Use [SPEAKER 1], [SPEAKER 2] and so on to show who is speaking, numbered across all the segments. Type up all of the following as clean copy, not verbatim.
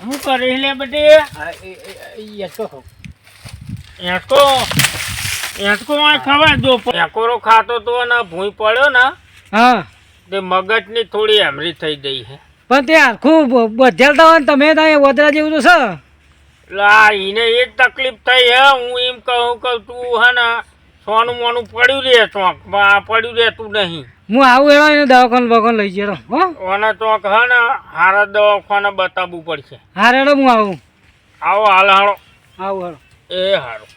[SPEAKER 1] શું કરી લે બધી એસકો માં ખબર જો એકોરો ખાતો તો ને ભૂઈ પડ્યો ને
[SPEAKER 2] હા
[SPEAKER 1] તે મગજની થોડી એમરી થઈ ગઈ છે
[SPEAKER 2] પણ તે આખું બધેલતા હોય ને તમે ત્યાં વદરા જેવું તો છે
[SPEAKER 1] લા એને એ જ તકલીફ થઈ હે હું એમ કહું કે તું હે ને સોનું મોનું પડ્યું રે ચોક પડ્યું રહેતું નહીં
[SPEAKER 2] હું આવું એવા એને દવાખાને બવાખાને લઈ જતો હો
[SPEAKER 1] ઓને ચોક હે ને હારા દવાખાને બતાવવું પડશે
[SPEAKER 2] હા રેડો હું આવું
[SPEAKER 1] આવો હાલ હાલો
[SPEAKER 2] આવું હાલો
[SPEAKER 1] એ હારું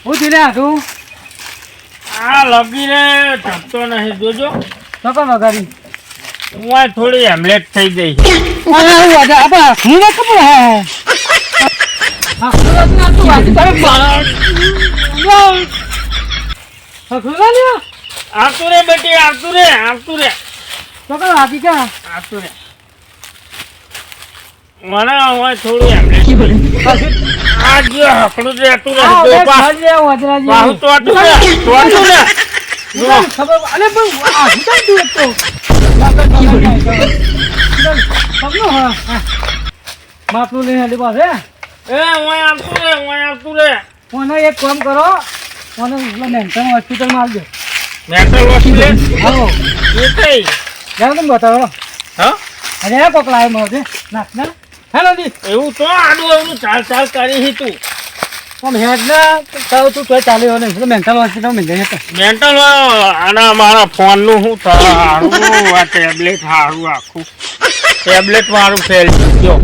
[SPEAKER 2] હું થયું હાથું
[SPEAKER 1] આ લગીને ધપતો નહીં જોજો
[SPEAKER 2] તો કોણ વગાડી
[SPEAKER 1] હું આ થોડી હેમલેટ થઈ ગઈ આવતું રે બેટી આવતું રે આવતું રે મને હવે થોડું હેમલેટ આ જો હકડું રહેતું રે બાહુ તો આટલું રે
[SPEAKER 2] માટલું લઈને આલી પાસે
[SPEAKER 1] એ આવતું રે
[SPEAKER 2] મને એક કામ કરો મને મેન્ટલ હોસ્પિટલમાં આવજો
[SPEAKER 1] મેન્ટલ હોસ્પિટલ
[SPEAKER 2] આવો
[SPEAKER 1] એ કઈ
[SPEAKER 2] જાઓ તમે બતાવો
[SPEAKER 1] હા
[SPEAKER 2] અરે કોક લાવે મળે નાખ ના હેલો દી
[SPEAKER 1] એવું તો આડું એવું ચાલ કરી તું
[SPEAKER 2] આમ હેડ ના તાવ તું તો ચાલ્યો ને મેન્ટલ હોસ્પિટલ મિલ જાય
[SPEAKER 1] મેન્ટલ આના મારા ફોનનું શું સારું આ ટેબ્લેટ સારું આખું ટેબ્લેટ મારું ફેલ ગયો